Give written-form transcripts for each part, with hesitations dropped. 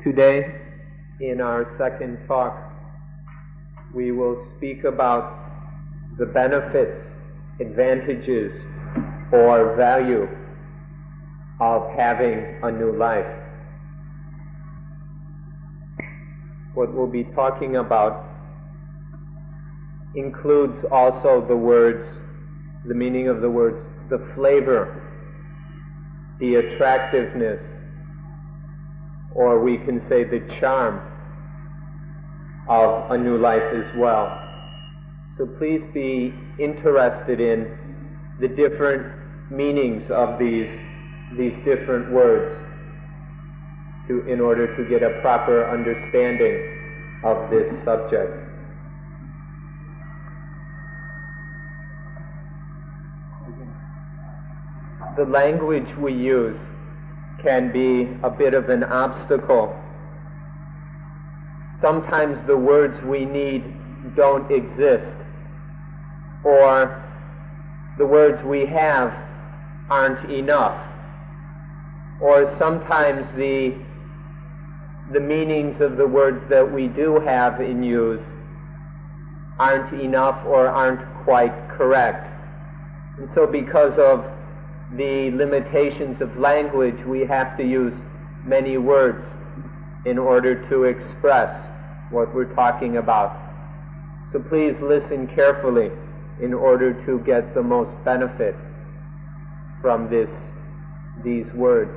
Today, in our second talk, we will speak about the benefits, advantages, or value of having a new life. What we'll be talking about includes also the meaning of the words, the flavor, the attractiveness, or we can say the charm of a new life as well. So please be interested in the different meanings of these different words in order to get a proper understanding of this subject. The language we use can be a bit of an obstacle. Sometimes the words we need don't exist, or the words we have aren't enough, or sometimes the meanings of the words that we do have in use aren't enough or aren't quite correct. And so because of the limitations of language, we have to use many words in order to express what we're talking about. So please listen carefully in order to get the most benefit from these words.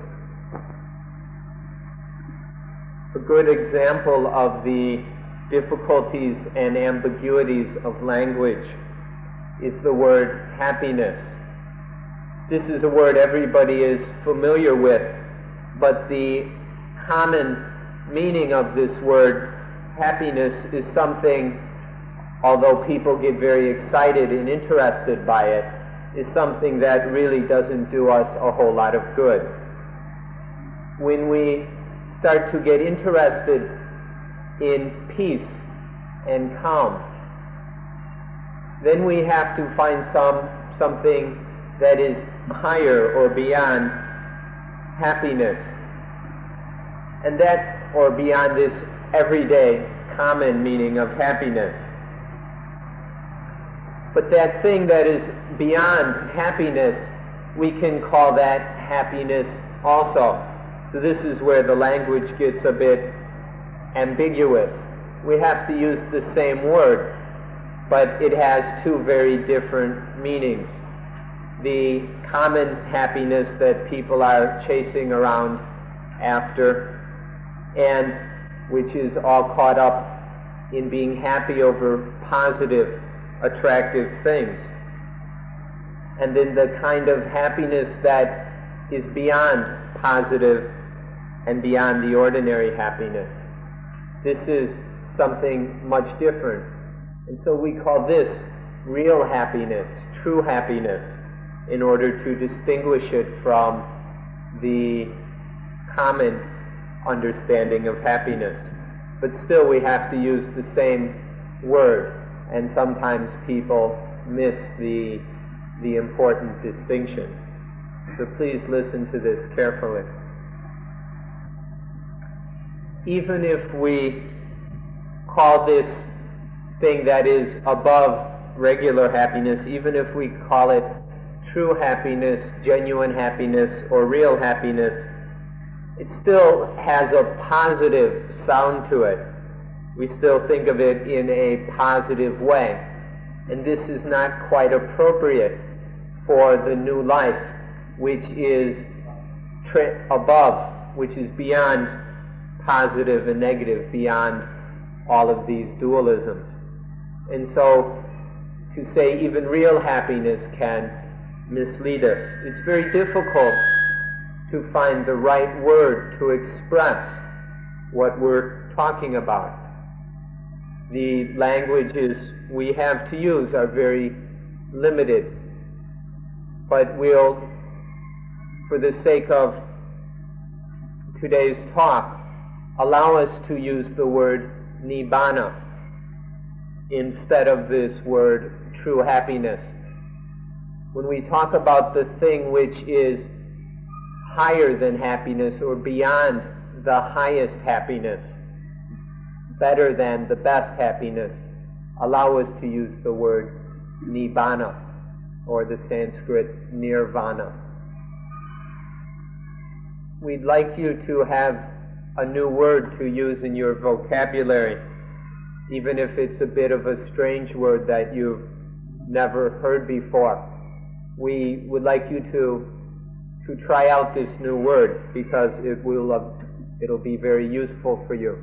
A good example of the difficulties and ambiguities of language is the word happiness. This is a word everybody is familiar with, but the common meaning of this word, happiness, is something, although people get very excited and interested by it, is something that really doesn't do us a whole lot of good. When we start to get interested in peace and calm, then we have to find something that is higher or beyond happiness, and that, or beyond this everyday common meaning of happiness. But that thing that is beyond happiness, we can call that happiness also. So this is where the language gets a bit ambiguous. We have to use the same word, but it has two very different meanings. The common happiness that people are chasing around after, and which is all caught up in being happy over positive, attractive things. And then the kind of happiness that is beyond positive and beyond the ordinary happiness. This is something much different. And so we call this real happiness, true happiness, in order to distinguish it from the common understanding of happiness. But still we have to use the same word, and sometimes people miss the important distinction. So please listen to this carefully. Even if we call this thing that is above regular happiness, even if we call it true happiness, genuine happiness, or real happiness, it still has a positive sound to it. We still think of it in a positive way. And this is not quite appropriate for the new life, which is above, which is beyond positive and negative, beyond all of these dualisms. And so to say even real happiness can mislead us. It's very difficult to find the right word to express what we're talking about. The languages we have to use are very limited, but we'll, for the sake of today's talk, allow us to use the word nibbana instead of this word true happiness. When we talk about the thing which is higher than happiness or beyond the highest happiness, better than the best happiness, allow us to use the word nibbana, or the Sanskrit nirvana. We'd like you to have a new word to use in your vocabulary, even if it's a bit of a strange word that you've never heard before. We would like you to try out this new word, because it'll be very useful for you.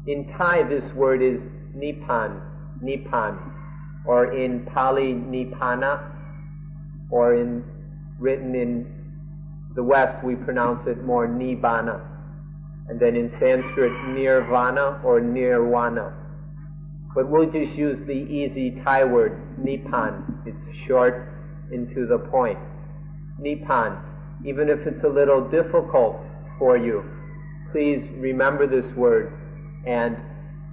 In Thai, this word is nipan, or in Pali nibbana, or written in the West we pronounce it more nibbana, and then in Sanskrit nirvana or nirvana. But we'll just use the easy Thai word nipan. It's short and to the point. Nipan. Even if it's a little difficult for you, please remember this word and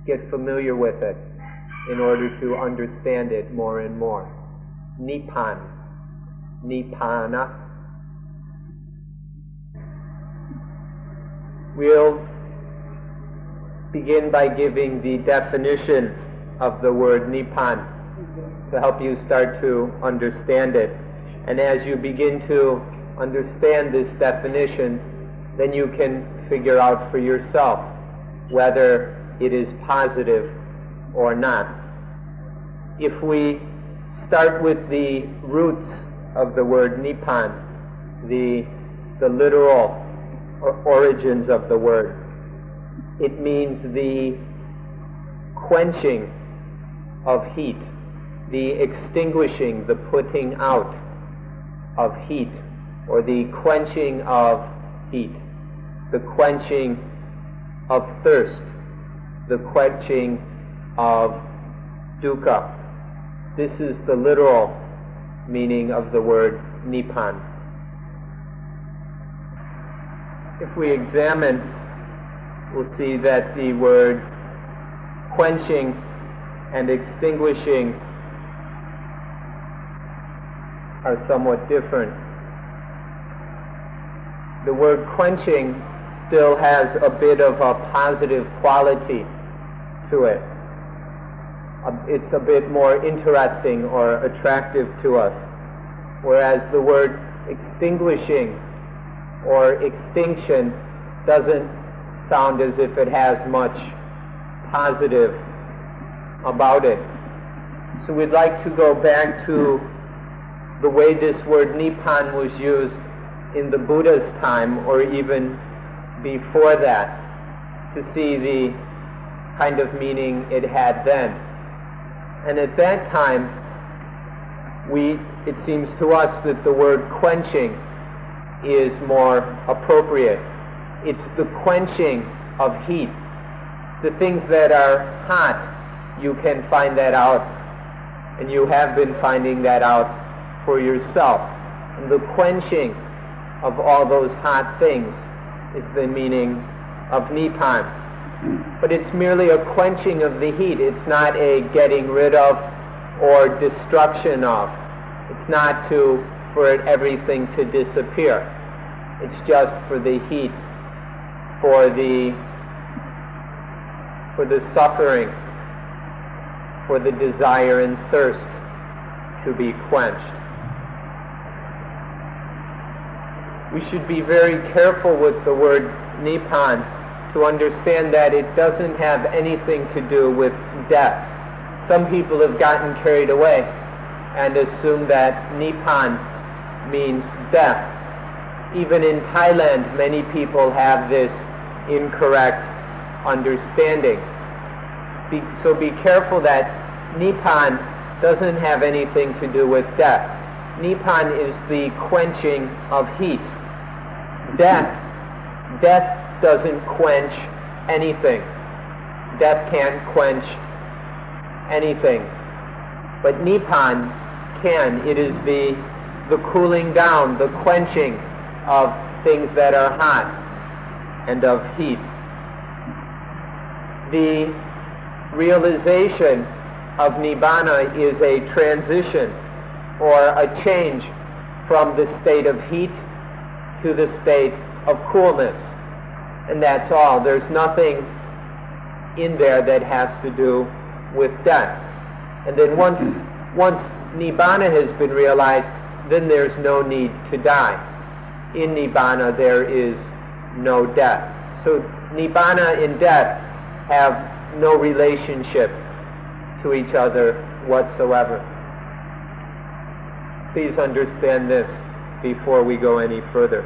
get familiar with it in order to understand it more and more. Nipan. Nibbana. We'll begin by giving the definition of the word nipan to help you start to understand it. And as you begin to understand this definition, then you can figure out for yourself whether it is positive or not. If we start with the roots of the word nipan, the literal origins of the word, it means the quenching of heat, the extinguishing, the putting out of heat, or the quenching of heat, the quenching of thirst, the quenching of dukkha. This is the literal meaning of the word nipan. If we examine, we'll see that the word quenching and extinguishing are somewhat different. The word quenching still has a bit of a positive quality to it. It's a bit more interesting or attractive to us, whereas the word extinguishing or extinction doesn't sound as if it has much positive about it. So we'd like to go back to the way this word nipan was used in the Buddha's time, or even before that, to see the kind of meaning it had then. And at that time, it seems to us that the word quenching is more appropriate. It's the quenching of heat. The things that are hot, you can find that out, and you have been finding that out for yourself. And the quenching of all those hot things is the meaning of nipan. But it's merely a quenching of the heat. It's not a getting rid of or destruction of. It's not for everything to disappear. It's just for the heat, for the suffering, for the desire and thirst to be quenched. We should be very careful with the word nipan to understand that it doesn't have anything to do with death. Some people have gotten carried away and assume that nipan means death. Even in Thailand, many people have this incorrect understanding. So be careful that nipan doesn't have anything to do with death. Nipan is the quenching of heat. Death doesn't quench anything. Death can't quench anything. But nipan can. It is the cooling down, the quenching of things that are hot and of heat. The realization of nibbana is a transition or a change from the state of heat to the state of coolness. and that's all. There's nothing in there that has to do with death. And then once Nibbana has been realized, then there's no need to die. In Nibbana there is no death. So Nibbana and death have no relationship to each other whatsoever. Please understand this before we go any further.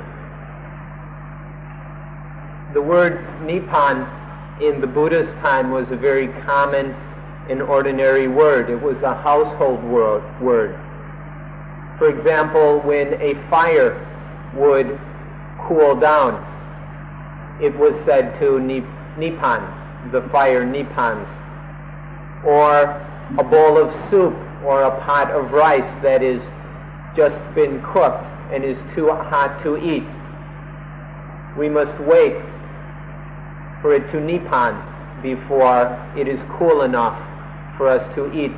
The word Nibbana in the Buddha's time was a very common and ordinary word. It was a household word. For example, when a fire would cool down, it was said to Nibbana, the fire nibbans. Or a bowl of soup or a pot of rice that is just been cooked and is too hot to eat. We must wait for it to nibbana before it is cool enough for us to eat.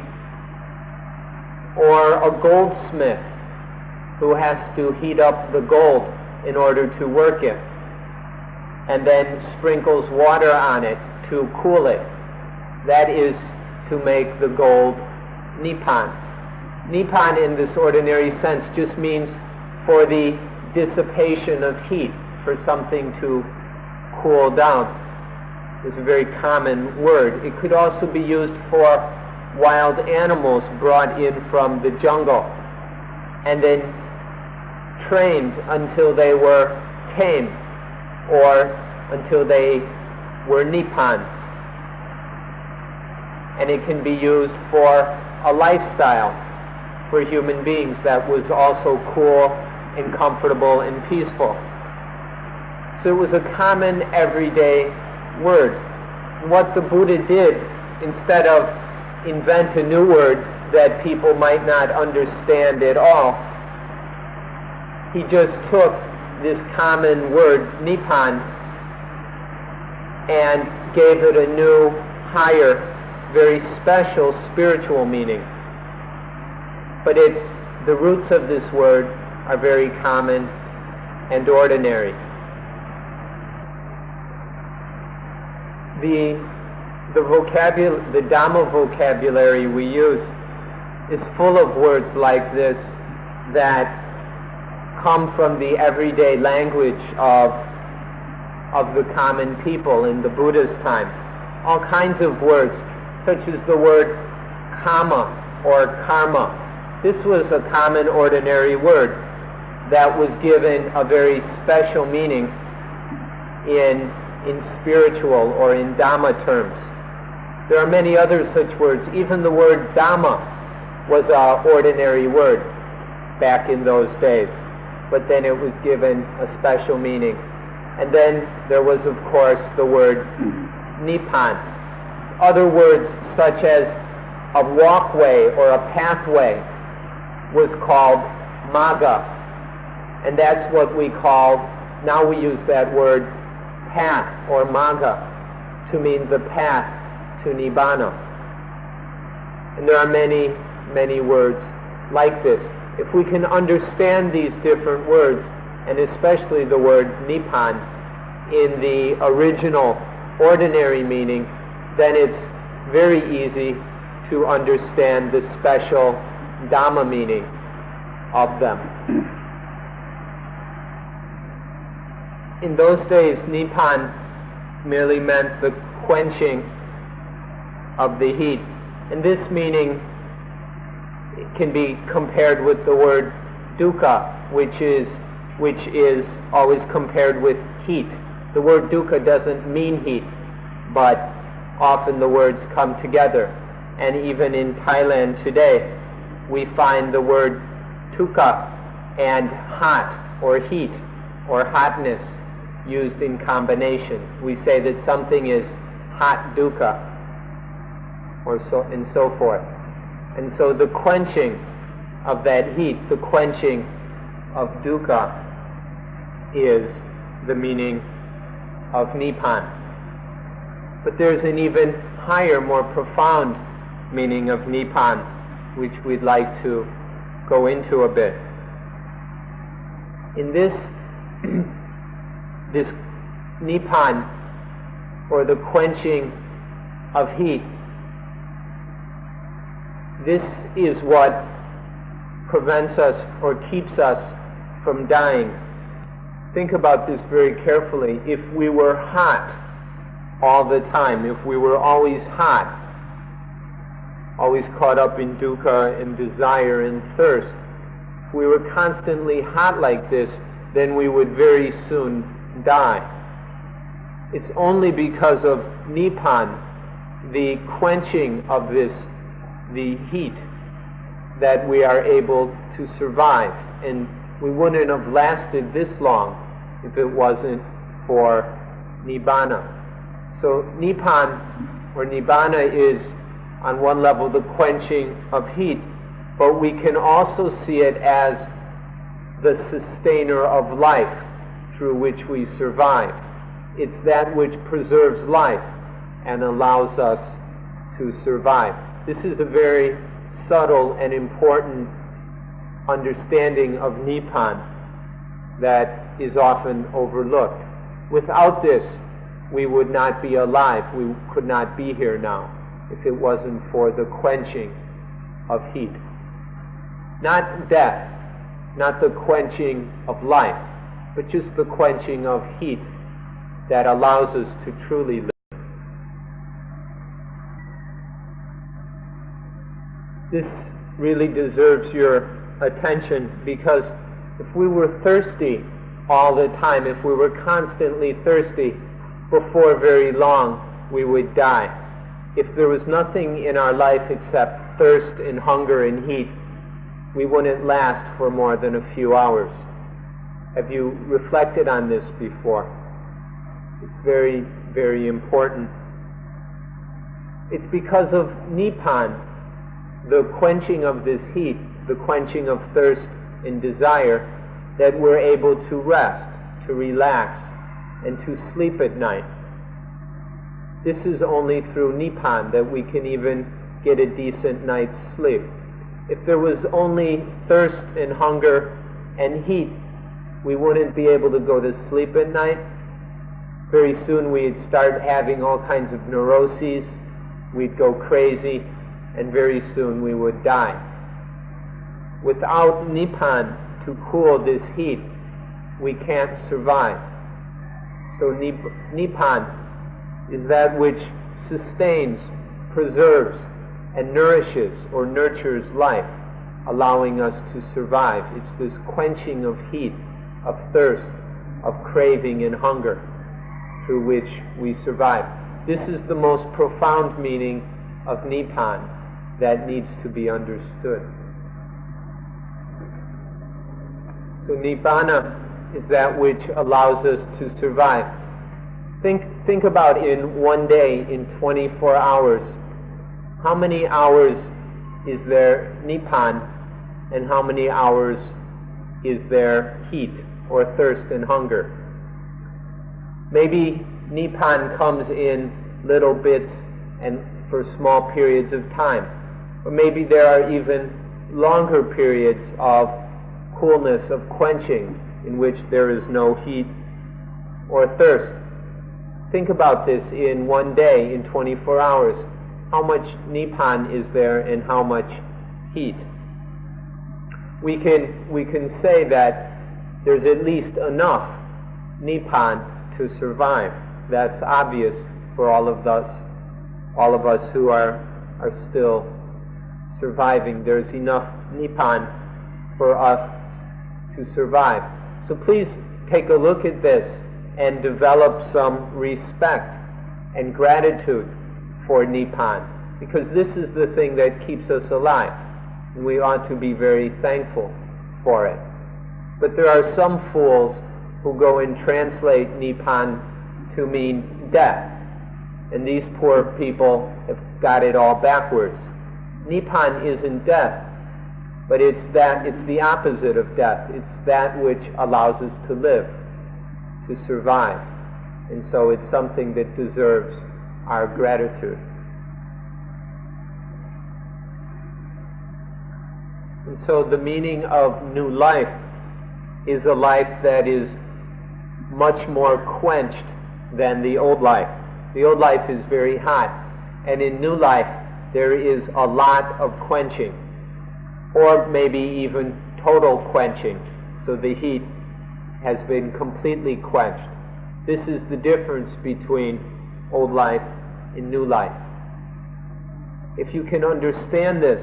Or a goldsmith who has to heat up the gold in order to work it, and then sprinkles water on it to cool it. That is to make the gold nibbana. Nibbana in this ordinary sense just means for the dissipation of heat, for something to cool down. It's a very common word. It could also be used for wild animals brought in from the jungle and then trained until they were tame or until they were nibbana. And it can be used for a lifestyle for human beings that was also cool and comfortable and peaceful. So it was a common everyday word. What the Buddha did, instead of invent a new word that people might not understand at all, he just took this common word, nibbana, and gave it a new, higher, very special spiritual meaning. But the roots of this word are very common and ordinary. The Dhamma vocabulary we use is full of words like this that come from the everyday language of the common people in the Buddha's time. All kinds of words, such as the word kama or karma. This was a common ordinary word that was given a very special meaning in spiritual or in Dhamma terms. There are many other such words. Even the word Dhamma was an ordinary word back in those days, but then it was given a special meaning. And then there was, of course, the word Nibbana. Other words such as a walkway or a pathway was called Magga, and that's what we call, now we use that word path or Magga to mean the path to Nibbana. And there are many, many words like this. If we can understand these different words, and especially the word Nibbana in the original ordinary meaning, then it's very easy to understand the special Dhamma meaning of them. In those days, Nibbana merely meant the quenching of the heat. And this meaning can be compared with the word dukkha, which is always compared with heat. The word dukkha doesn't mean heat, but often the words come together. And even in Thailand today, we find the word tukka and hot or heat or hotness used in combination. We say that something is hot dukkha, or so and so forth. And so the quenching of that heat, the quenching of dukkha, is the meaning of Nibbana. But there's an even higher, more profound meaning of Nibbana, which we'd like to go into a bit. In this Nibbana, or the quenching of heat, this is what prevents us or keeps us from dying. Think about this very carefully. If we were hot all the time, if we were always hot, always caught up in dukkha and desire and thirst, if we were constantly hot like this, then we would very soon die. It's only because of Nibbana, the quenching of this, the heat, that we are able to survive. And we wouldn't have lasted this long if it wasn't for Nibbana. So Nibbana, or Nibbana, is on one level the quenching of heat, but we can also see it as the sustainer of life through which we survive. It's that which preserves life and allows us to survive. This is a very subtle and important understanding of Nibbana that is often overlooked. Without this, we would not be alive. We could not be here now if it wasn't for the quenching of heat. Not death, not the quenching of life, but just the quenching of heat that allows us to truly live. This really deserves your attention, because if we were thirsty all the time, if we were constantly thirsty, before very long we would die. If there was nothing in our life except thirst and hunger and heat, we wouldn't last for more than a few hours. Have you reflected on this before? It's very, very important. It's because of Nibbana, the quenching of this heat, the quenching of thirst and desire, that we're able to rest, to relax, and to sleep at night. This is only through Nibbana that we can even get a decent night's sleep. If there was only thirst and hunger and heat, we wouldn't be able to go to sleep at night. Very soon we'd start having all kinds of neuroses, we'd go crazy, and very soon we would die. Without Nibbana to cool this heat, we can't survive. So Nibbana is that which sustains, preserves, and nourishes or nurtures life, allowing us to survive. It's this quenching of heat, of thirst, of craving and hunger, through which we survive. This is the most profound meaning of Nibbana that needs to be understood. So Nibbana is that which allows us to survive. Think about in one day, in 24 hours, how many hours is there Nibbana and how many hours is there heat or thirst and hunger? Maybe Nibbana comes in little bits and for small periods of time. Or maybe there are even longer periods of coolness, of quenching, in which there is no heat or thirst. Think about this in one day, in 24 hours. How much Nibbana is there and how much heat? We can say that there's at least enough Nibbana to survive. That's obvious for all of us who are still surviving. There's enough Nibbana for us to survive. So please take a look at this and develop some respect and gratitude for Nibbana, because this is the thing that keeps us alive, and we ought to be very thankful for it. But there are some fools who go and translate Nibbana to mean death, and these poor people have got it all backwards. Nibbana isn't death, but it's the opposite of death. It's that which allows us to live, to survive. And so it's something that deserves our gratitude. And so the meaning of new life is a life that is much more quenched than the old life. The old life is very hot, and in new life there is a lot of quenching, or maybe even total quenching, so the heat has been completely quenched. This is the difference between old life and new life. If you can understand this,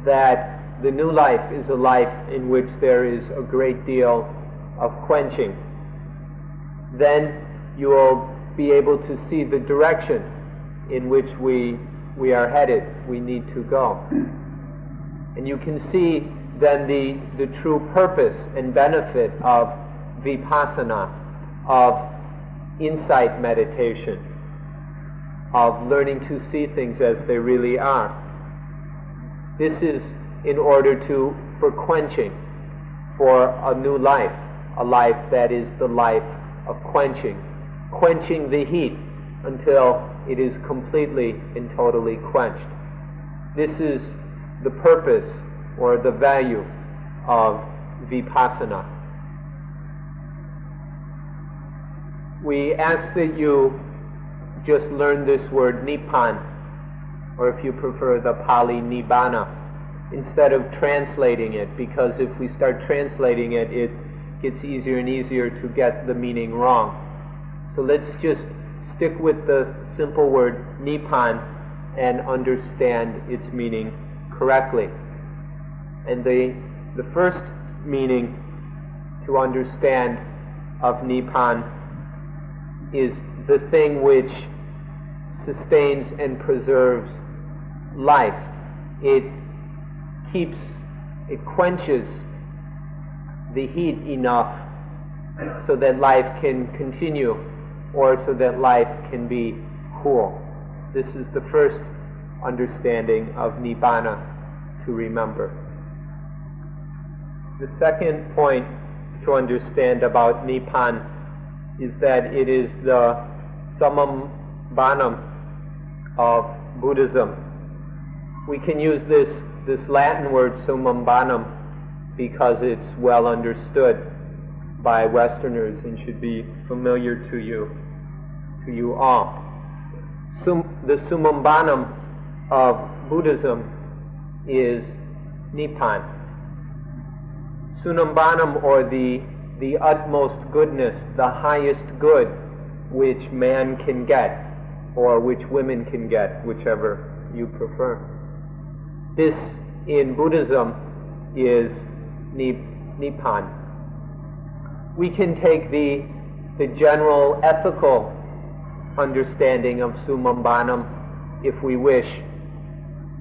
that the new life is a life in which there is a great deal of quenching, then you will be able to see the direction in which we are headed, we need to go. And you can see then the true purpose and benefit of vipassana, of insight meditation, of learning to see things as they really are. This is in order for quenching, for a new life, a life that is the life of quenching the heat until it is completely and totally quenched. This is the purpose or the value of vipassana. We ask that you just learn this word nibbana, or if you prefer the Pali nibbana, instead of translating it, because if we start translating it, it gets easier and easier to get the meaning wrong. So let's just stick with the simple word nibbana and understand its meaning correctly. And the first meaning to understand of nibbana is the thing which sustains and preserves life. It quenches the heat enough so that life can continue, or so that life can be cool. This is the first understanding of nibbana to remember. The second point to understand about nibbana is that it is the summum bonum of Buddhism. We can use this Latin word summum bonum because it's well understood by Westerners and should be familiar to you all. The summum bonum of Buddhism is nibbana. Summum bonum, or the utmost goodness, the highest good which man can get, or which women can get, whichever you prefer. This in Buddhism is nibbana. We can take the general ethical understanding of summum bonum if we wish,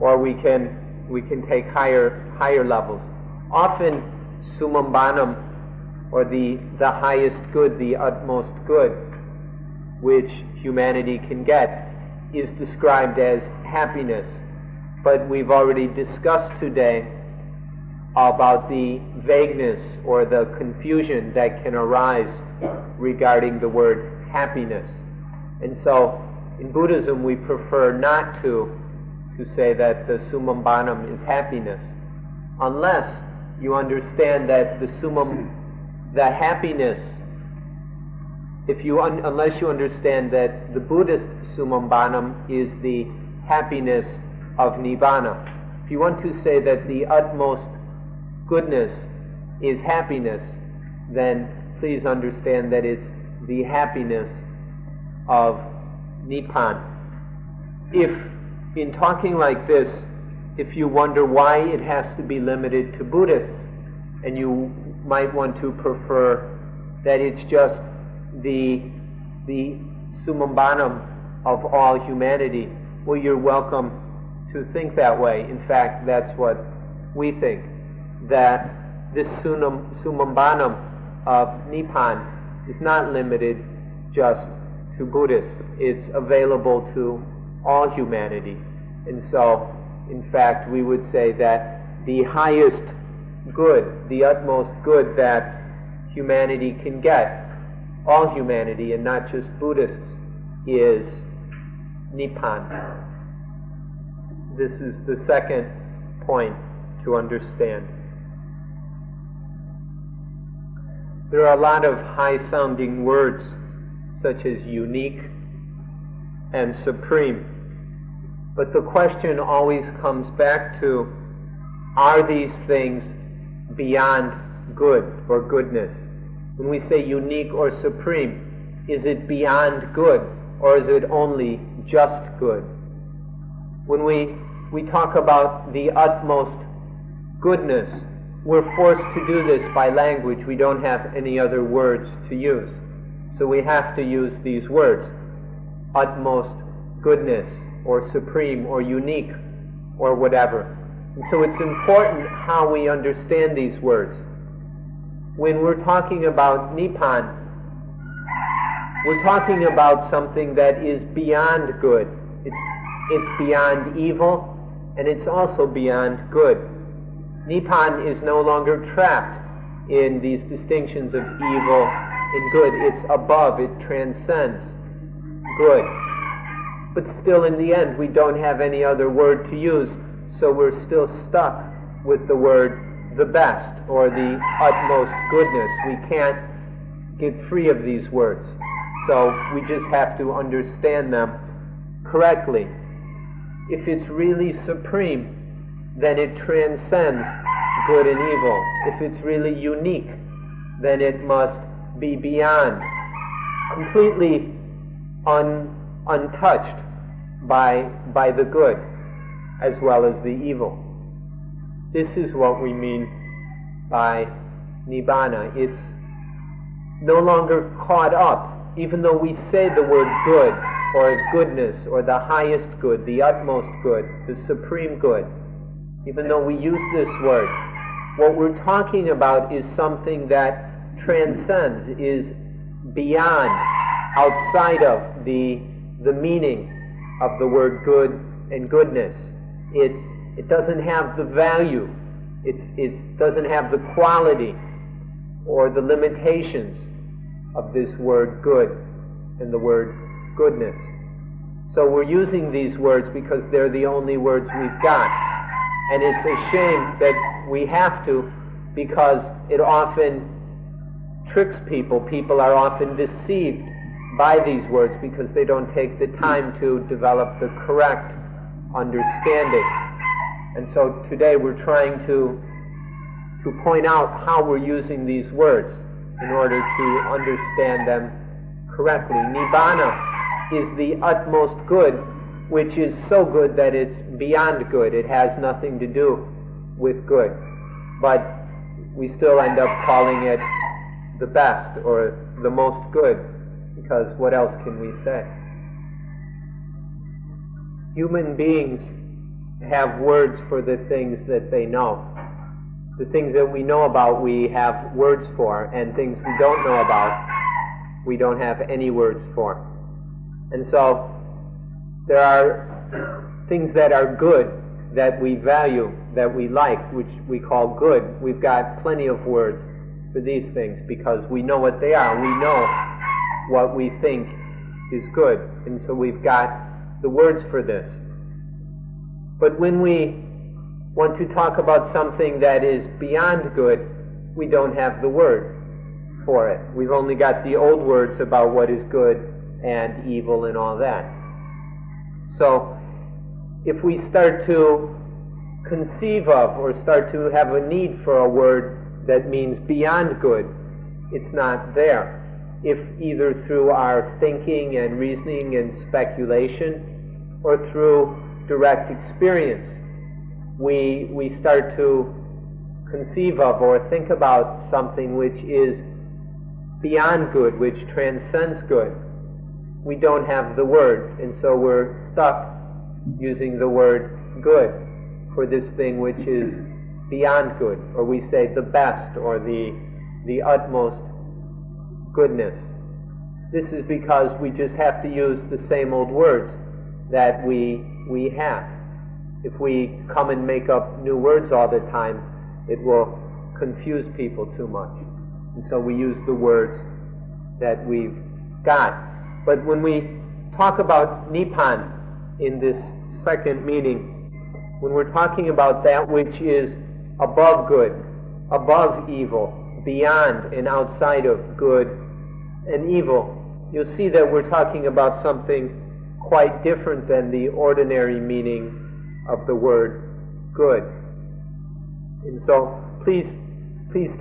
or we can take higher levels. Often summum bonum, or the highest good, the utmost good which humanity can get, is described as happiness. But we've already discussed today about the vagueness or the confusion that can arise regarding the word happiness. And so in Buddhism we prefer not to say that the summum bonum is happiness, unless you understand that the happiness, unless you understand that the Buddhist summum bonum is the happiness of nibbana. If you want to say that the utmost goodness is happiness, then please understand that it's the happiness of nibbana. If, in talking like this, if you wonder why it has to be limited to Buddhists, and you might want to prefer that it's just the summum bonum of all humanity, well, you're welcome to think that way. In fact, that's what we think, that this summum bonum of nibbana is not limited just to Buddhists. It's available to all humanity. And so, in fact, we would say that the highest good, the utmost good that humanity can get, all humanity and not just Buddhists, is nibbana. This is the second point to understand. There are a lot of high-sounding words, such as unique and supreme. But the question always comes back to, are these things beyond good or goodness? When we say unique or supreme, is it beyond good or is it only just good? When we talk about the utmost goodness, we're forced to do this by language. We don't have any other words to use. So we have to use these words, utmost goodness, or supreme, or unique, or whatever. And so it's important how we understand these words. When we're talking about Nibbana, we're talking about something that is beyond good. It's beyond evil, and it's also beyond good. Nibbana is no longer trapped in these distinctions of evil and good. It's above, it transcends good. But still, in the end, we don't have any other word to use, so we're still stuck with the word the best or the utmost goodness. We can't get free of these words, so we just have to understand them correctly. If it's really supreme, then it transcends good and evil. If it's really unique, then it must be beyond, completely untouched by the good as well as the evil. This is what we mean by Nibbana. It's no longer caught up, even though we say the word good or goodness or the highest good, the utmost good, the supreme good. Even though we use this word, what we're talking about is something that transcends, is beyond, outside of the meaning of the word good and goodness. It doesn't have the value, it doesn't have the quality or the limitations of this word good and the word goodness. So we're using these words because they're the only words we've got. And it's a shame that we have to, because it often tricks people. People are often deceived by these words because they don't take the time to develop the correct understanding. And so today we're trying to point out how we're using these words in order to understand them correctly. Nibbana is the utmost good, which is so good that it's beyond good. It has nothing to do with good. But we still end up calling it the best or the most good, because what else can we say? Human beings have words for the things that they know. The things that we know about, we have words for, and things we don't know about, we don't have any words for. And so there are things that are good, that we value, that we like, which we call good. We've got plenty of words for these things because we know what they are. We know what we think is good, and so we've got the words for this. But when we want to talk about something that is beyond good, we don't have the word for it. We've only got the old words about what is good and evil and all that. So if we start to conceive of or start to have a need for a word that means beyond good, it's not there. If either through our thinking and reasoning and speculation or through direct experience, we start to conceive of or think about something which is beyond good, which transcends good, we don't have the word, and so we're stuck using the word good for this thing which is beyond good, or we say the best or the utmost goodness. This is because we just have to use the same old words that we have. If we come and make up new words all the time, it will confuse people too much. And so we use the words that we've got. But when we talk about Nibbana in this second meaning, when we're talking about that which is above good, above evil, beyond and outside of good and evil, you'll see that we're talking about something quite different than the ordinary meaning of the word good. And so please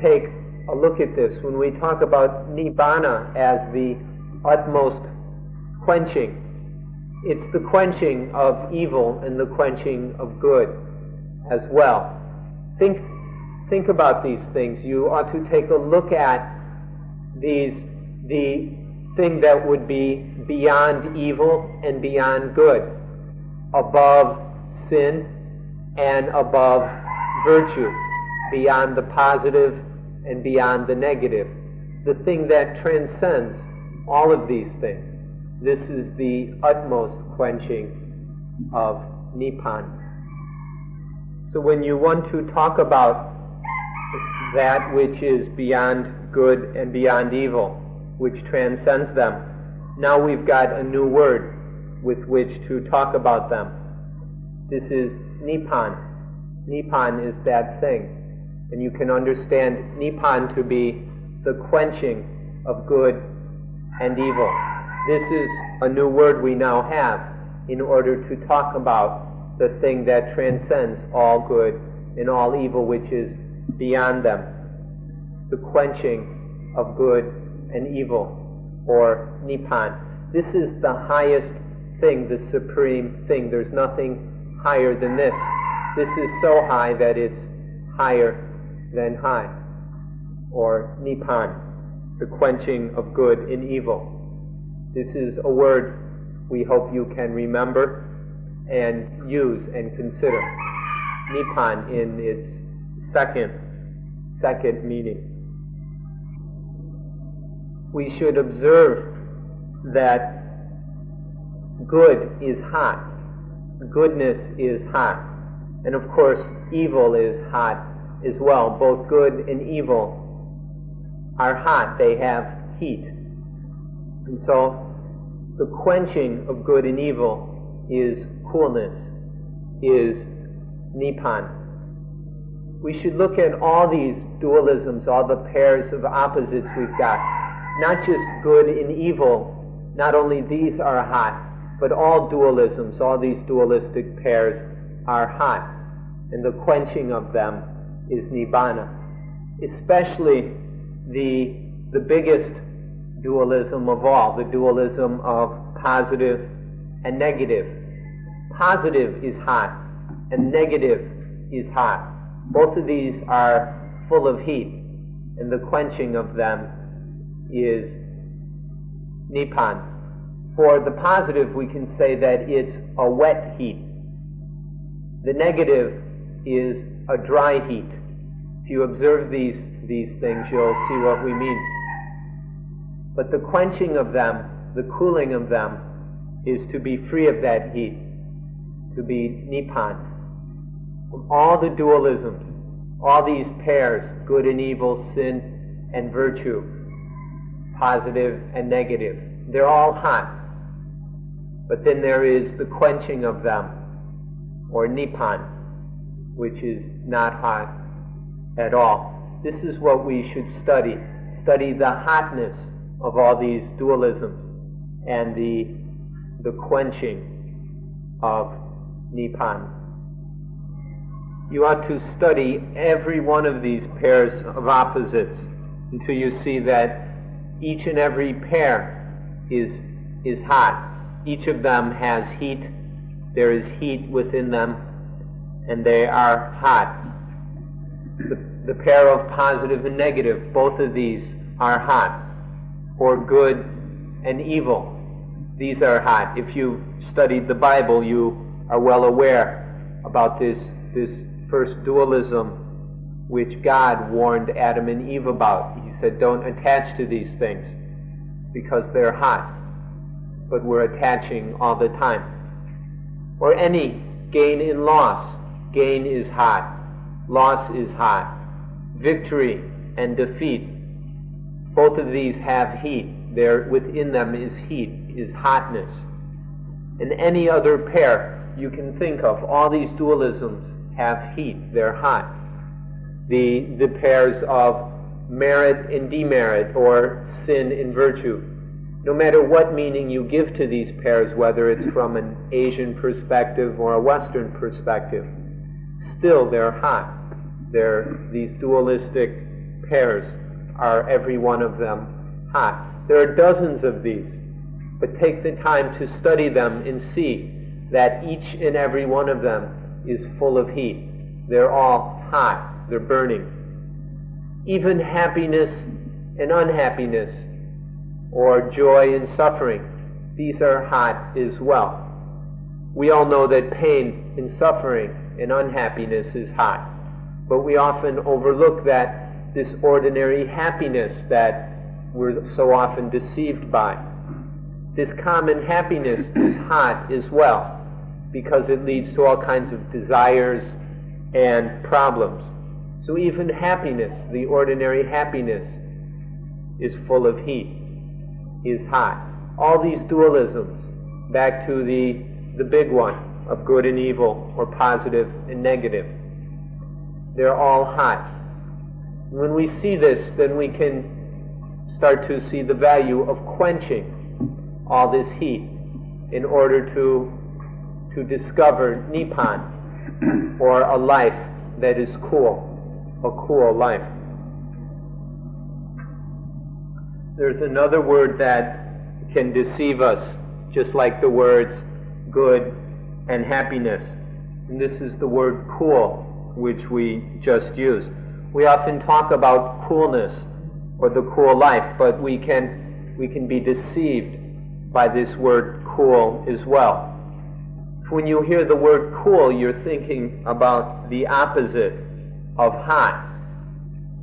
take a look at this. When we talk about nibbana as the utmost quenching, it's the quenching of evil and the quenching of good as well. Think about these things. You ought to take a look at the thing that would be beyond evil and beyond good, above sin and above virtue, beyond the positive and beyond the negative, the thing that transcends all of these things. This is the utmost quenching of Nibbana. So when you want to talk about that which is beyond good and beyond evil, which transcends them, now we've got a new word with which to talk about them. This is Nibbana. Nibbana is that thing. And you can understand Nibbana to be the quenching of good and evil. This is a new word we now have in order to talk about the thing that transcends all good and all evil which is beyond them. The quenching of good and evil, or Nibbana. This is the highest thing, the supreme thing. There's nothing higher than this. This is so high that it's higher than high, or Nibbana, the quenching of good and evil. This is a word we hope you can remember and use and consider. Nibbana in its second meaning. We should observe that good is hot. Goodness is hot. And of course, evil is hot as well. Both good and evil are hot. They have heat. And so, the quenching of good and evil is coolness, is Nibbana. We should look at all these dualisms, all the pairs of opposites we've got. Not just good and evil, not only these are hot, but all dualisms, all these dualistic pairs are hot. And the quenching of them is Nibbana. Especially the biggest dualism of all, the dualism of positive and negative. Positive is hot, and negative is hot. Both of these are full of heat, and the quenching of them is Nibbana. For the positive, we can say that it's a wet heat. The negative is a dry heat. If you observe these things, you'll see what we mean. But the quenching of them, the cooling of them, is to be free of that heat, to be Nibbana. All the dualisms, all these pairs, good and evil, sin and virtue, positive and negative, they're all hot. But then there is the quenching of them, or Nibbana, which is not hot at all. This is what we should study. Study the hotness of all these dualisms and the quenching of Nibbana. You ought to study every one of these pairs of opposites until you see that each and every pair is hot. Each of them has heat. There is heat within them, and they are hot. The pair of positive and negative, both of these are hot. Or good and evil, these are hot. If you studied the Bible, you are well aware about this first dualism which God warned Adam and Eve about. He said, don't attach to these things because they're hot. But we're attaching all the time. Or any gain and loss. Gain is hot. Loss is hot. Victory and defeat. Both of these have heat. Within them is heat, is hotness. And any other pair you can think of, all these dualisms have heat. They're hot. The pairs of merit and demerit, or sin and virtue, no matter what meaning you give to these pairs, whether it's from an Asian perspective or a Western perspective, still they're hot. These dualistic pairs are, every one of them, hot. There are dozens of these, but take the time to study them and see that each and every one of them is full of heat. They're all hot. They're burning. Even happiness and unhappiness, or joy and suffering, these are hot as well. We all know that pain and suffering and unhappiness is hot, but we often overlook that this ordinary happiness that we're so often deceived by. This common happiness is hot as well, because it leads to all kinds of desires and problems. So even happiness, the ordinary happiness, is full of heat, is hot. All these dualisms, back to the big one of good and evil, or positive and negative, they're all hot. When we see this, then we can start to see the value of quenching all this heat in order to discover Nibbana, or a life that is cool, a cool life. There's another word that can deceive us, just like the words good and happiness, and this is the word cool, which we just used. We often talk about coolness or the cool life, but we can be deceived by this word cool as well. When you hear the word cool, you're thinking about the opposite of hot.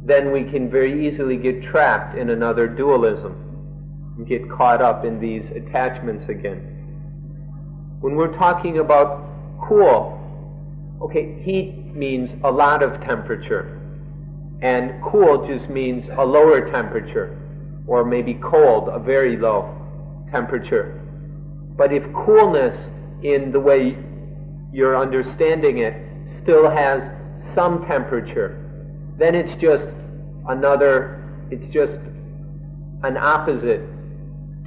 Then we can very easily get trapped in another dualism and get caught up in these attachments again. When we're talking about cool, okay, heat means a lot of temperature, and cool just means a lower temperature, or maybe cold, a very low temperature. But if coolness, in the way you're understanding it, still has some temperature, then it's just an opposite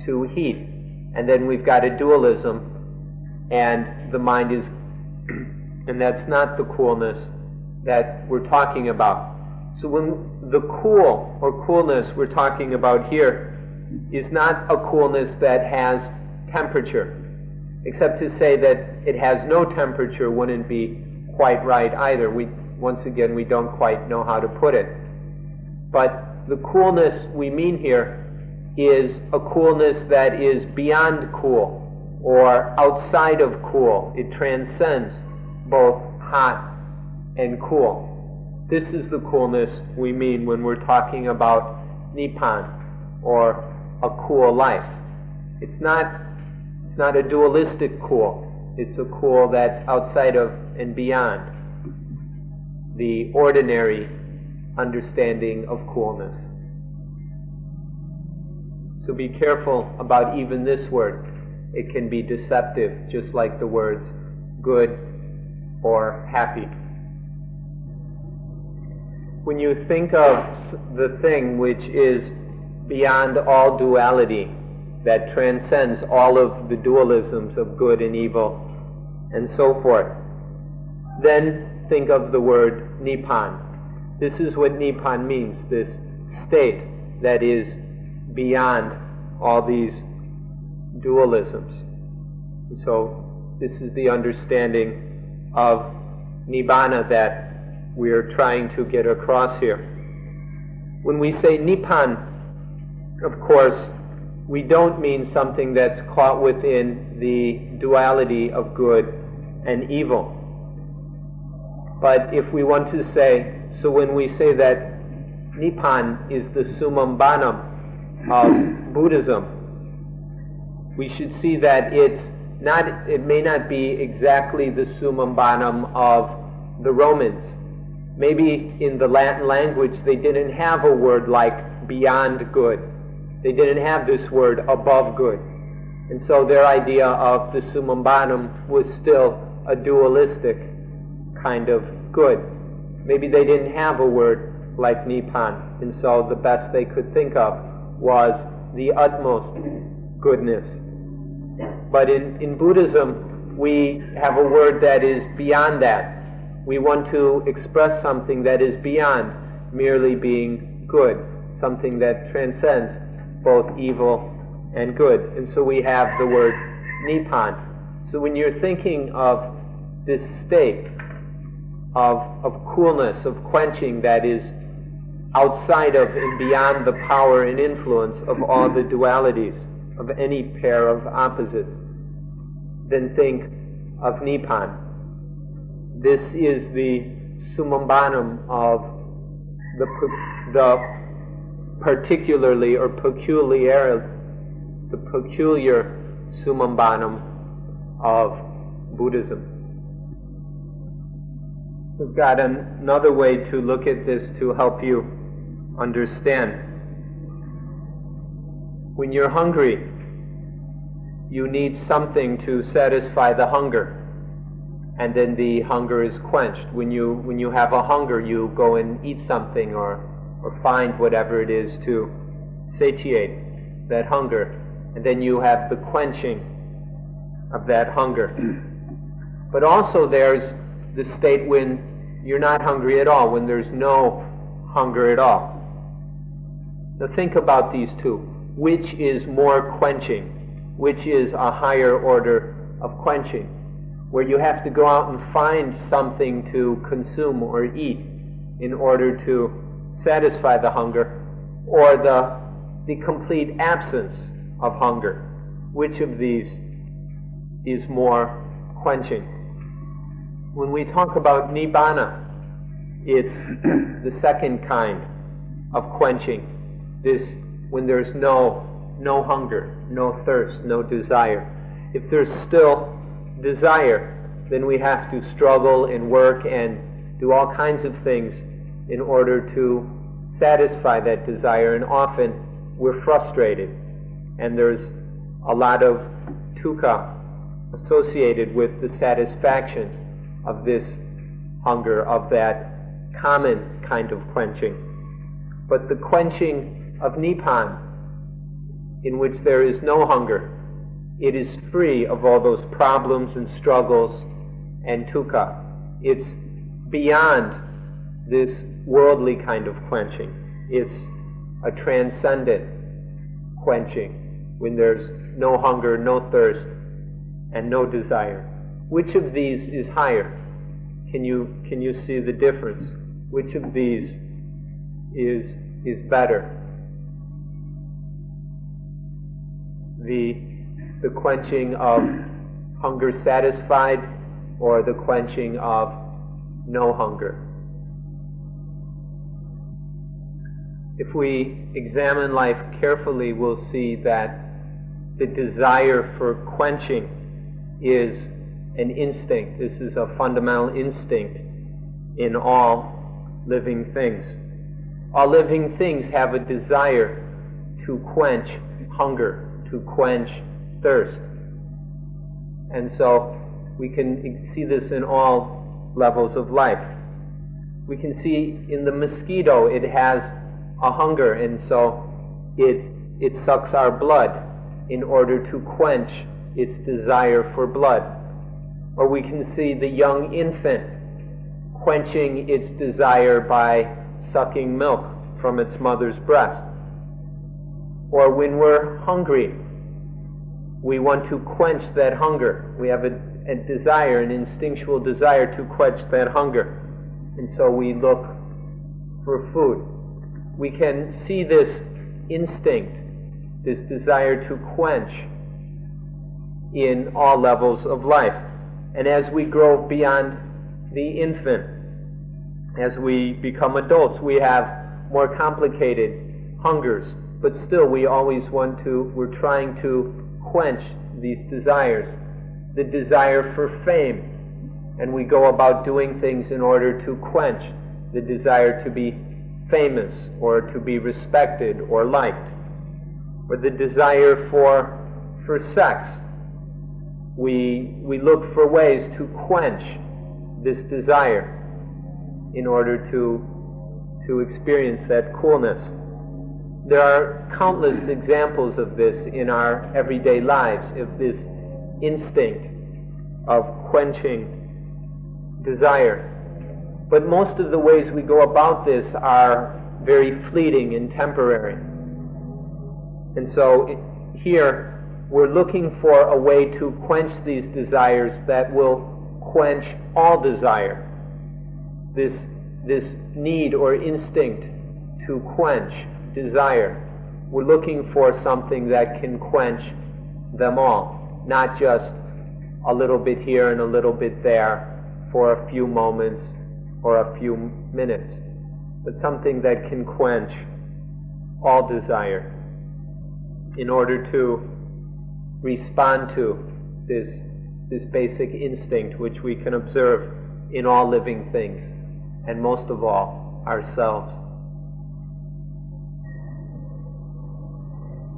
to heat. And then we've got a dualism, and the mind is, and that's not the coolness that we're talking about. So when the cool or coolness we're talking about here is not a coolness that has temperature, except to say that it has no temperature wouldn't be quite right either. Once again, we don't quite know how to put it. But the coolness we mean here is a coolness that is beyond cool, or outside of cool. It transcends both hot and cool. This is the coolness we mean when we're talking about Nibbana, or a cool life. It's not a dualistic cool. It's a cool that's outside of and beyond the ordinary understanding of coolness. So be careful about even this word. It can be deceptive, just like the words good or happy. When you think of the thing which is beyond all duality, that transcends all of the dualisms of good and evil and so forth, then think of the word Nibbana. This is what Nibbana means, this state that is beyond all these dualisms. And so this is the understanding of Nibbana that we are trying to get across here. When we say Nibbana, of course, we don't mean something that's caught within the duality of good and evil. But if we want to say, so when we say that Nibbana is the summum bonum of Buddhism, we should see that it may not be exactly the summum bonum of the Romans. Maybe in the Latin language they didn't have a word like beyond good. They didn't have this word above good. And so their idea of the summum bonum was still a dualistic kind of good. Maybe they didn't have a word like Nibbana, and so the best they could think of was the utmost goodness. But in Buddhism, we have a word that is beyond that. We want to express something that is beyond merely being good, something that transcends both evil and good. And so we have the word Nibbana. So when you're thinking of this state of coolness, of quenching that is outside of and beyond the power and influence of all the dualities of any pair of opposites, then think of Nibbana. This is the summum of the particularly or peculiar summum of Buddhism. We've got another way to look at this to help you understand. When you're hungry, you need something to satisfy the hunger, and then the hunger is quenched. When you have a hunger, you go and eat something or find whatever it is to satiate that hunger, and then you have the quenching of that hunger. But also there's the state when you're not hungry at all, when there's no hunger at all. Now think about these two. Which is more quenching? Which is a higher order of quenching? Where you have to go out and find something to consume or eat in order to satisfy the hunger, or the complete absence of hunger. Which of these is more quenching? When we talk about Nibbana, it's the second kind of quenching. This, when there's no hunger, no thirst, no desire. If there's still desire, then we have to struggle and work and do all kinds of things in order to satisfy that desire, and often we're frustrated, and there's a lot of dukkha associated with the satisfaction of this hunger, of that common kind of quenching. But the quenching of Nibbana, in which there is no hunger, it is free of all those problems and struggles and dukkha. It's beyond this worldly kind of quenching. It's a transcendent quenching, when there's no hunger, no thirst, and no desire. Which of these is higher? Can you see the difference? Which of these is better? The quenching of hunger satisfied, or the quenching of no hunger? If we examine life carefully, we'll see that the desire for quenching is an instinct. This is a fundamental instinct in all living things. All living things have a desire to quench hunger, to quench thirst. And so we can see this in all levels of life. We can see in the mosquito, it has a hunger, and so it sucks our blood in order to quench its desire for blood. Or we can see the young infant quenching its desire by sucking milk from its mother's breast. Or when we're hungry, we want to quench that hunger. We have a desire, an instinctual desire to quench that hunger. And so we look for food. We can see this instinct, this desire to quench, in all levels of life. And as we grow beyond the infant, as we become adults, we have more complicated hungers. But still, we're trying to quench these desires. The desire for fame, and we go about doing things in order to quench the desire to be famous, or to be respected or liked. Or the desire for sex. We look for ways to quench this desire in order to experience that coolness. There are countless examples of this in our everyday lives, of this instinct of quenching desire. But most of the ways we go about this are very fleeting and temporary. And so here we're looking for a way to quench these desires that will quench all desire. This need or instinct to quench desire. We're looking for something that can quench them all, not just a little bit here and a little bit there for a few moments or a few minutes, but something that can quench all desire in order to respond to this basic instinct which we can observe in all living things, and most of all, ourselves.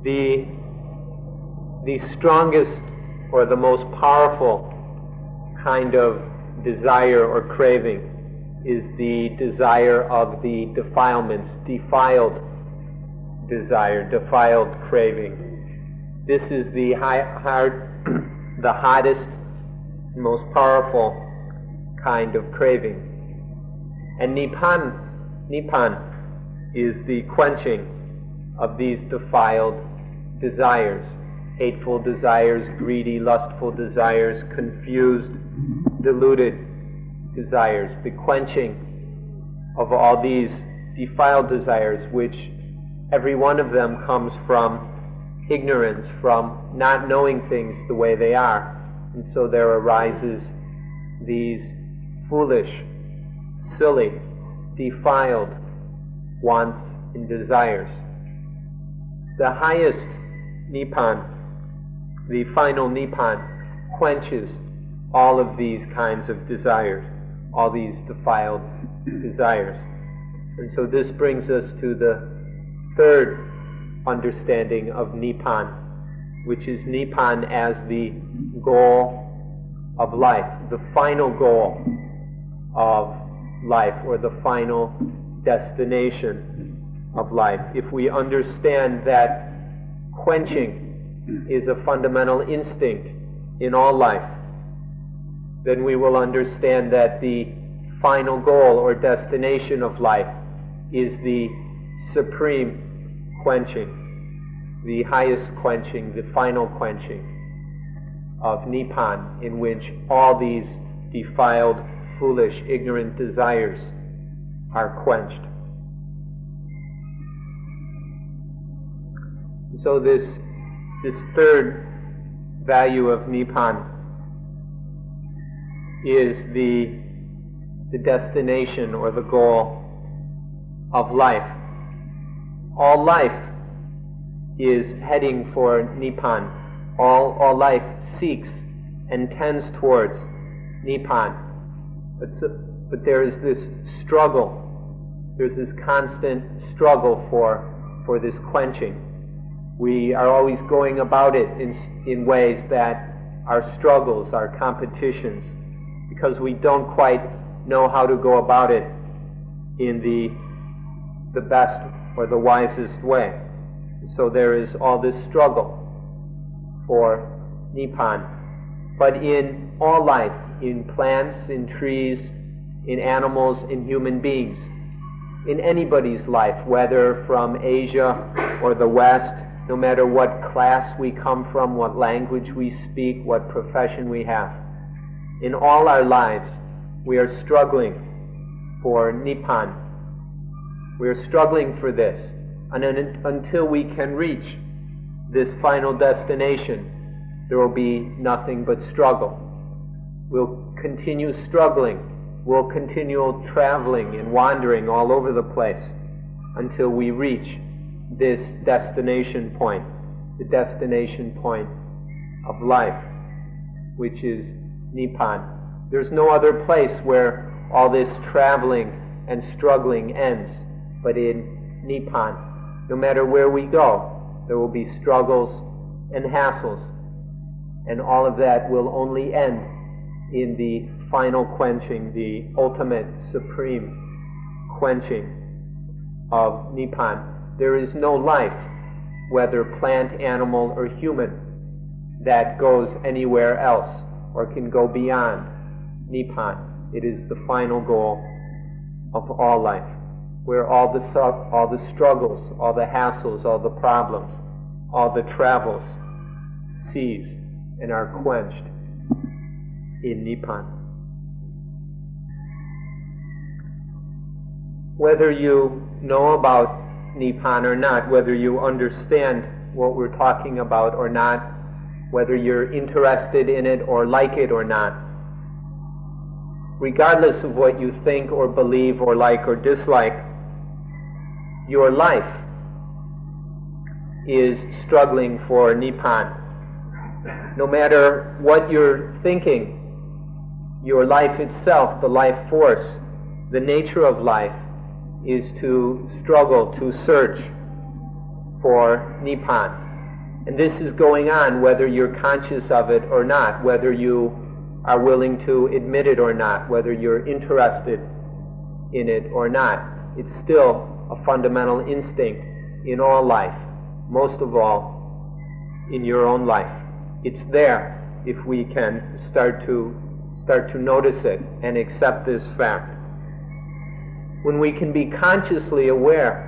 The strongest or the most powerful kind of desire or craving is the desire of the defilements, defiled desire, defiled craving. This is the the hottest, most powerful kind of craving. And Nibbana is the quenching of these defiled desires, hateful desires, greedy, lustful desires, confused, deluded desires, the quenching of all these defiled desires, which every one of them comes from ignorance, from not knowing things the way they are. And so there arises these foolish, silly, defiled wants and desires. The highest Nibbana, the final Nibbana, quenches all of these kinds of desires, all these defiled desires. And so this brings us to the third understanding of Nibbana, which is Nibbana as the goal of life, the final goal of life, or the final destination of life. If we understand that quenching is a fundamental instinct in all life, then we will understand that the final goal or destination of life is the supreme quenching, the highest quenching, the final quenching of Nibbana, in which all these defiled, foolish, ignorant desires are quenched. So this third value of Nibbana is the destination or the goal of life. All life is heading for Nibbana. All life seeks and tends towards Nibbana. But there is this struggle. There's this constant struggle for this quenching. We are always going about it in ways that are struggles, are competitions, because we don't quite know how to go about it in the best or the wisest way. So there is all this struggle for Nibbana. But in all life, in plants, in trees, in animals, in human beings, in anybody's life, whether from Asia or the West, no matter what class we come from, what language we speak, what profession we have, in all our lives, we are struggling for Nibbana. We are struggling for this. And until we can reach this final destination, there will be nothing but struggle. We'll continue struggling. We'll continue traveling and wandering all over the place until we reach this destination point, the destination point of life, which is Nibbana. There's no other place where all this traveling and struggling ends but in Nibbana. No matter where we go, there will be struggles and hassles, and all of that will only end in the final quenching, the ultimate supreme quenching of Nibbana, there is no life, whether plant, animal, or human, that goes anywhere else or can go beyond Nibbana. It is the final goal of all life, where all the struggles, all the hassles, all the problems, all the travels cease and are quenched in Nibbana. Whether you know about Nibbana or not, whether you understand what we're talking about or not, whether you're interested in it or like it or not, regardless of what you think or believe or like or dislike, your life is struggling for Nibbana. No matter what you're thinking, your life itself, the life force, the nature of life, is to struggle, to search for Nibbana. And this is going on whether you're conscious of it or not, whether you are willing to admit it or not, whether you're interested in it or not. It's still a fundamental instinct in all life, most of all in your own life. It's there if we can start to notice it and accept this fact. When we can be consciously aware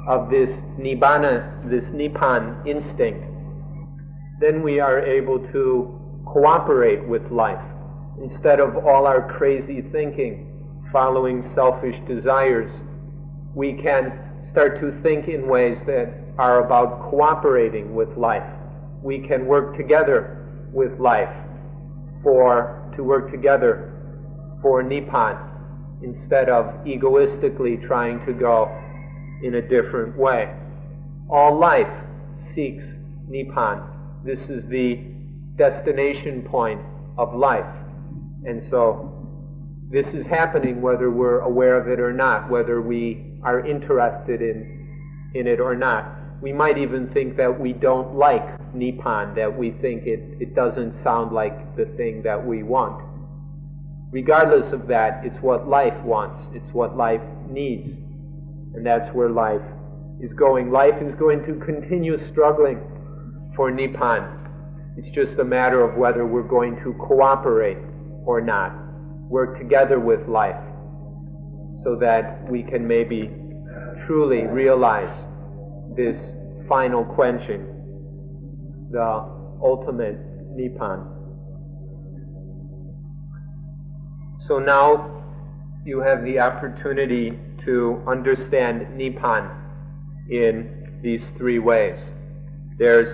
of this Nibbana, this Nibbana instinct, then we are able to cooperate with life. Instead of all our crazy thinking, following selfish desires, we can start to think in ways that are about cooperating with life. We can work together with life to work together for Nibbana, instead of egoistically trying to go in a different way. All life seeks Nibbana. This is the destination point of life. And so this is happening whether we're aware of it or not, whether we are interested in it or not. We might even think that we don't like Nibbana, that we think it doesn't sound like the thing that we want. Regardless of that, it's what life wants, it's what life needs, and that's where life is going. Life is going to continue struggling for Nibbana. It's just a matter of whether we're going to cooperate or not, work together with life, so that we can maybe truly realize this final quenching, the ultimate Nibbana. So now you have the opportunity to understand Nibbana in these three ways. There's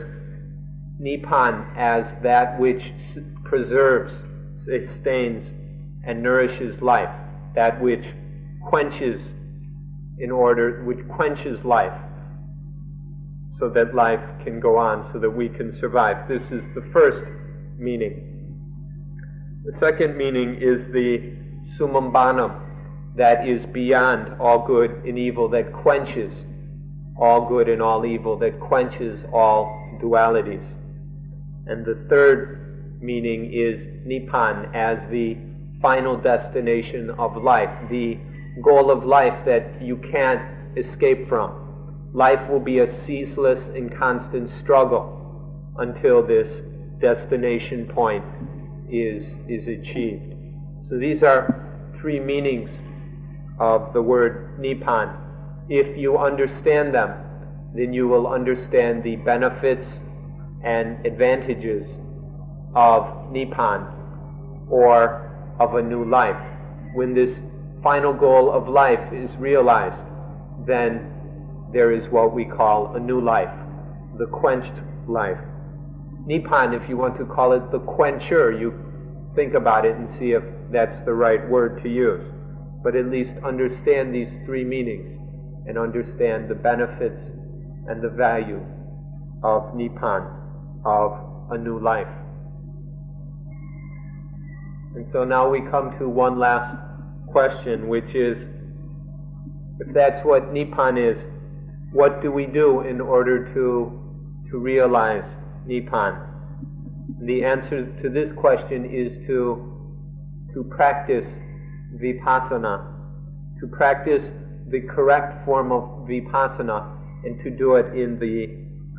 Nibbana as that which preserves, sustains, and nourishes life, that which quenches life, so that life can go on, so that we can survive. This is the first meaning. The second meaning is the Sumambanam, that is beyond all good and evil, that quenches all good and all evil, that quenches all dualities. And the third meaning is Nibbana as the final destination of life, the goal of life that you can't escape from. Life will be a ceaseless and constant struggle until this destination point is achieved. So these are three meanings of the word Nibbana. If you understand them, then you will understand the benefits and advantages of Nibbana, or of a new life. When this final goal of life is realized, then there is what we call a new life, the quenched life. Nibbana, if you want to call it the quencher, you think about it and see if that's the right word to use. But at least understand these three meanings and understand the benefits and the value of Nibbana, of a new life. And so now we come to one last question, which is, if that's what Nibbana is, what do we do in order to realize Nibbana? The answer to this question is to practice vipassana, to practice the correct form of vipassana and to do it in the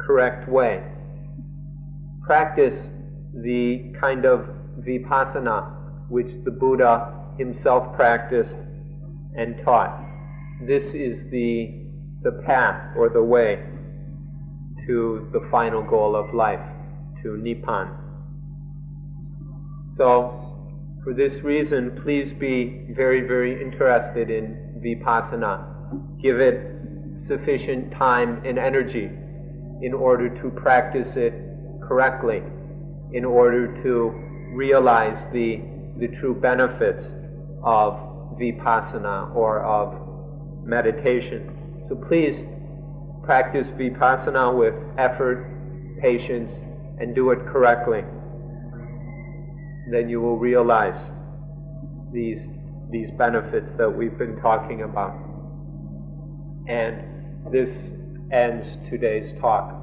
correct way. Practice the kind of vipassana which the Buddha himself practiced and taught. This is the path or the way to the final goal of life, to Nibbana. So, for this reason, please be very, very interested in vipassana. Give it sufficient time and energy in order to practice it correctly, in order to realize the true benefits of vipassana or of meditation. So please practice vipassana with effort, patience, and do it correctly. Then you will realize these benefits that we've been talking about. And this ends today's talk.